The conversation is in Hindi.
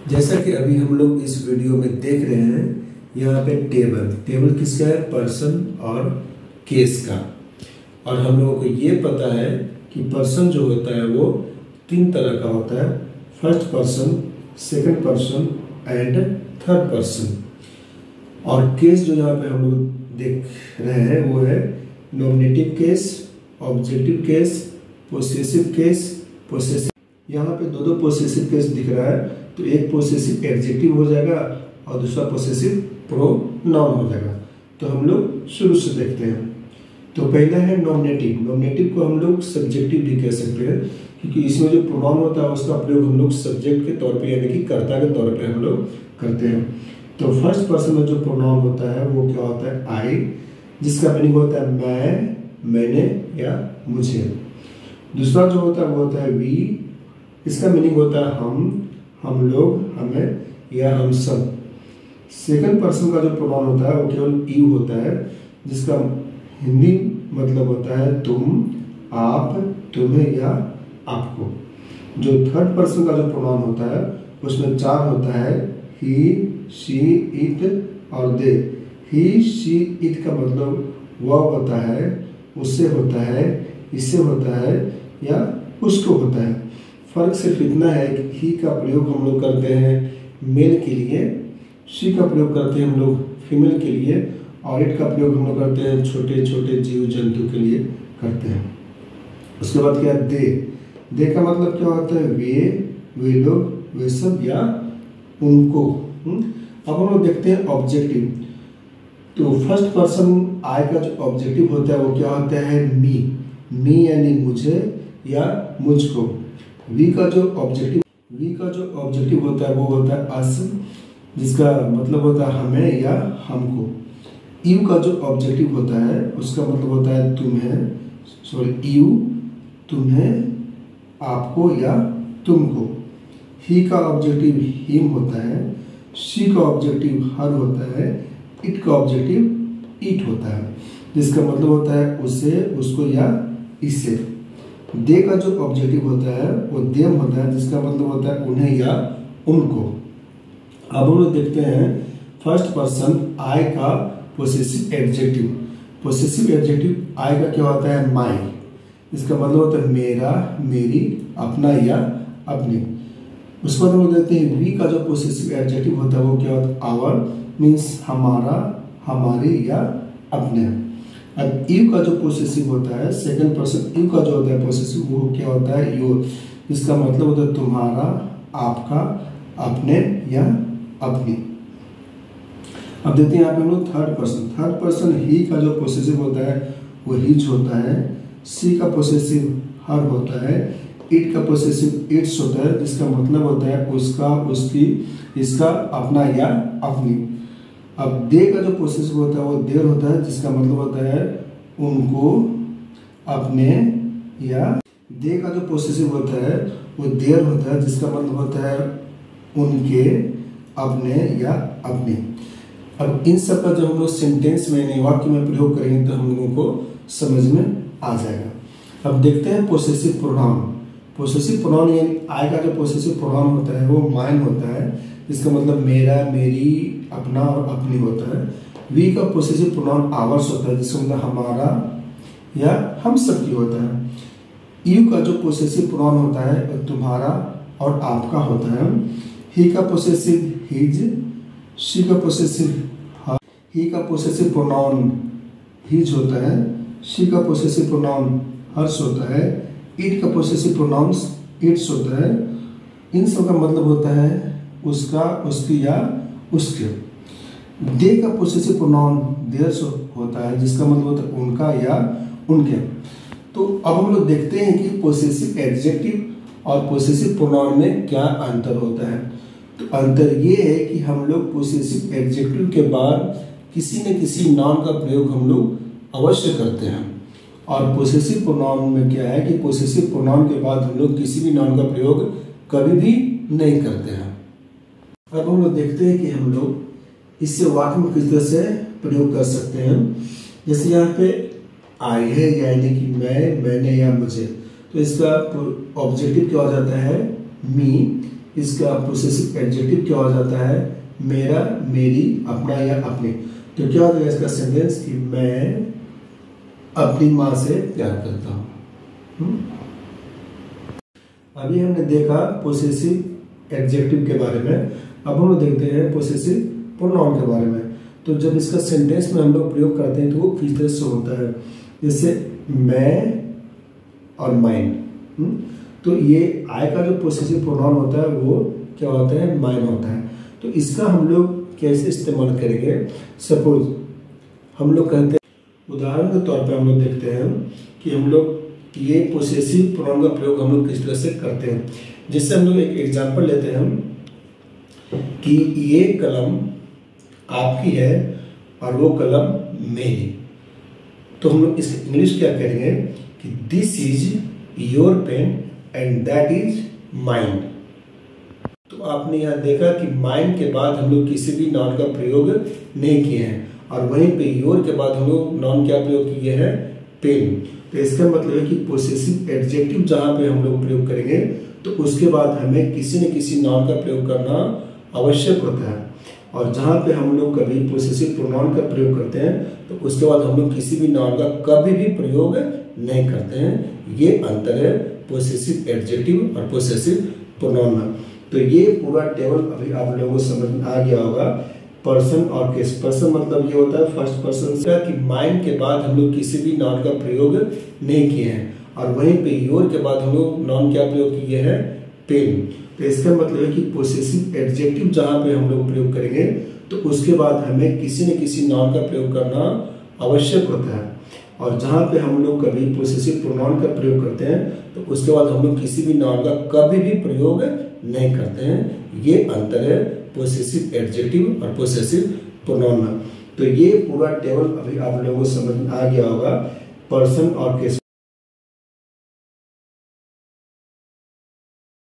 जैसा कि अभी हम लोग इस वीडियो में देख रहे हैं, यहाँ पे टेबल किसका है? पर्सन और केस का। और हम लोगों को ये पता है कि पर्सन जो होता है वो 3 तरह का होता है, first person, second person and third person. और केस जो यहाँ पे हम लोग देख रहे हैं वो है nominative case, objective case, possessive case, possessive. यहाँ पे दो पोसेसिव केस दिख रहा है, तो एक पोसेसिव एडजेक्टिव हो जाएगा और दूसरा पोसेसिव प्रोनाउन हो जाएगा। तो हम लोग शुरू से देखते हैं। तो पहला है नॉमिनेटिव। नॉमिनेटिव को हम लोग सब्जेक्टिव भी कह सकते हैं, क्योंकि इसमें जो प्रोनाउन होता है उसका प्रयोग हम लोग सब्जेक्ट के तौर पे यानी कि कर्ता के तौर पे हम लोग करते हैं। तो फर्स्ट पर्सन में जो प्रोनाउन होता है वो क्या होता है? आई, जिसका मीनिंग होता है मैं, मैंने या मुझे। दूसरा जो होता है वो होता है वी, इसका मीनिंग होता है हम लोग, हमें या हम सब। सेकंड पर्सन का जो प्रोनाउन होता है वो केवल यू होता है, जिसका हिंदी मतलब होता है तुम, आप, तुम्हें या आपको। जो थर्ड पर्सन का जो प्रोनाउन होता है उसमें 4 होता है, ही, शी, इट और दे। ही, शी, इट का मतलब वह होता है, उससे होता है, इससे होता है या उसको होता है। फर्क सिर्फ इतना है कि ही का प्रयोग हम लोग करते हैं मेल के लिए, शी का प्रयोग करते हैं हम लोग फीमेल के लिए, और इट का प्रयोग हम लोग करते हैं छोटे छोटे जीव जंतु के लिए करते हैं। उसके बाद क्या है? दे का मतलब क्या होता है? वे लोग, वे सब या उनको। अब हम लोग देखते हैं ऑब्जेक्टिव। तो फर्स्ट पर्सन आई का जो ऑब्जेक्टिव होता है वो क्या होता है? मी यानी मुझे या मुझको। वी का जो ऑब्जेक्टिव होता है वो होता है अस, जिसका मतलब होता है हमें या हमको। यू का जो ऑब्जेक्टिव होता है उसका मतलब होता है तुम्हें, आपको या तुमको। ही का ऑब्जेक्टिव हिम होता है, शी का ऑब्जेक्टिव हर होता है, इट का ऑब्जेक्टिव इट होता है, जिसका मतलब होता है उसे, उसको या इसे। दे का जो ऑब्जेक्टिव होता है वो देम होता है, जिसका मतलब होता है उन्हें या उनको। अब हम लोग देखते हैं फर्स्ट पर्सन आई का पोसेसिव एडजेक्टिव। पोसेसिव एडजेक्टिव आई का क्या होता है? माई, इसका मतलब होता है मेरा, मेरी, अपना या अपने। उसके बाद हम लोग देखते हैं वी का जो पोसेसिव एडजेक्टिव होता है वो क्या होता है? आवर, मीन्स हमारा, हमारे या अपने। अब यू का जो पोसेसिव होता है, सेकंड पर्सन यू का जो होता है पोसेसिव, वो क्या होता है? योर, इसका मतलब होता है तुम्हारा, आपका, अपने या अपनी। अब देखते हैं यहाँ पे हम लोग थर्ड पर्सन ही का जो पोसेसिव होता है वो हिज होता है, सी का पोसेसिव हर होता है, इट का पोसेसिव इट्स होता है, जिसका मतलब होता है उसका, उसकी, इसका, अपना या अपनी। अब दे का जो पोसेसिव होता है वो देर होता है, जिसका मतलब होता है उनको, अपने या। दे का जो पोसेसिव होता है वो देर होता है, जिसका मतलब होता है उनके, अपने या अपने। अब इन सब का जो हम लोग सेंटेंस में यानी वाक्य में प्रयोग करेंगे तो हम लोगों को समझ में आ जाएगा। अब देखते हैं पोसेसिव प्रोनाउन। पोसेसिव प्रोनाउन यानी आई का जो पोसेसिव प्रोनाउन होता है वो माइन होता है, जिसका मतलब मेरा, मेरी, अपना और अपनी होता है। वी का पोसेसिव प्रोनाउन आवर्स होता है, जिसका मतलब हमारा या हम सब की होता है। यू का जो पोसेसिव प्रोनाउन होता है वो तुम्हारा और आपका होता है। ही का पोसेसिव हिज, शी का पोसेसिव हर, ही का पोसेसिव प्रोनाउन हिज होता है, शी का पोसेसिव प्रोनाउन हर्ष होता है, इट का पोसेसिव प्रोनाउन इट्स होता है। इन सब का मतलब होता है उसका, उसकी या उसके। दे का पोसेसिव प्रोनाउन देयर्स होता है, जिसका मतलब होता है उनका या उनके। तो अब हम लोग देखते हैं कि पोसेसिव एडजेक्टिव और पोसेसिव प्रोनाउन में क्या अंतर होता है। तो अंतर ये है कि हम लोग पोसेसिव एडजेक्टिव के बाद किसी न किसी नाउन का प्रयोग हम लोग अवश्य करते हैं, और पोसेसिव प्रोनाउन में क्या है कि पोसेसिव प्रोनाउन के बाद हम लोग किसी भी नाउन का प्रयोग कभी भी नहीं करते हैं। अब हम लोग देखते हैं कि हम लोग इससे वाक्य में किस तरह से प्रयोग कर सकते हैं। जैसे यहाँ पे आई है यानी कि मैं, मैंने या मुझे, तो इसका ऑब्जेक्टिव क्या हो जाता है? मी। इसका पोसेसिव एडजेक्टिव क्या हो जाता है, मेरा, मेरी, अपना या अपने। तो क्या हो जाएगा इसका सेंटेंस कि मैं अपनी माँ से प्यार करता हूँ। अभी हमने देखा पोसेसिव एडजेक्टिव के बारे में, अब हम देखते हैं पोसेसिव प्रोनाउन के बारे में। तो जब इसका सेंटेंस में हम लोग प्रयोग करते हैं तो वो किस तरह से होता है, जैसे मैं और माइन। तो ये आई का जो पोसेसिव प्रोनाउन होता है वो क्या होता है, माइन होता है। तो इसका हम लोग कैसे इस्तेमाल करेंगे, सपोज हम लोग कहते हैं, उदाहरण के तौर पे हम लोग देखते हैं कि हम लोग ये पोसेसिव प्रोनाउन का प्रयोग हम लोग किस तरह से करते हैं। जिससे हम लोग एक एग्जांपल लेते हैं कि ये कलम आपकी है और वो कलम मेरी। तो हम लोग इसका इंग्लिश क्या करेंगे कि this is your pen and that is mine. तो आपने यहाँ देखा कि माइन के बाद हम लोग किसी भी नाउन का प्रयोग नहीं किए हैं, और वहीं पे योर के बाद हम लोग नाउन क्या प्रयोग किए हैं, पेन। तो इसका मतलब है कि पोसेसिव एडजेक्टिव जहां पे हम लोग प्रयोग करेंगे तो उसके बाद हमें किसी न किसी नाउन का प्रयोग करना आवश्यक होता है। और जहां पे हम लोग कभी पोसेसिव प्रोनाउन का प्रयोग करते हैं तो उसके बाद हम लोग किसी भी नाउन का कभी भी प्रयोग नहीं करते हैं। ये अंतर है पोसेसिव एडजेक्टिव और पोसेसिव प्रोनाउन में। तो ये पूरा टेबल अभी आप लोगों को समझ में आ गया होगा। पर्सन और केस, पर्सन मतलब ये होता है फर्स्ट पर्सन का, कि माइन के बाद हम लोग किसी भी नाउन का प्रयोग नहीं किए हैं, और वहीं पे योर के बाद हम लोग नाउन क्या प्रयोग किए हैं, पेन। तो इसका मतलब है कि पोसेसिव एडजेक्टिव जहां पे हम लोग प्रयोग करेंगे तो उसके बाद हमें किसी न किसी नाउन का प्रयोग करना आवश्यक होता है। और जहां पे हम लोग कभी पोसेसिव प्रोनाउन का प्रयोग करते हैं तो उसके बाद हम लोग किसी भी नाउन का कभी भी प्रयोग नहीं करते हैं। ये अंतर है पोसेसिव एडजेक्टिव और पोसेसिव प्रोनाउन में। तो ये पूरा टेबल अभी आप लोगों को समझ में आ गया होगा। पर्सन और केस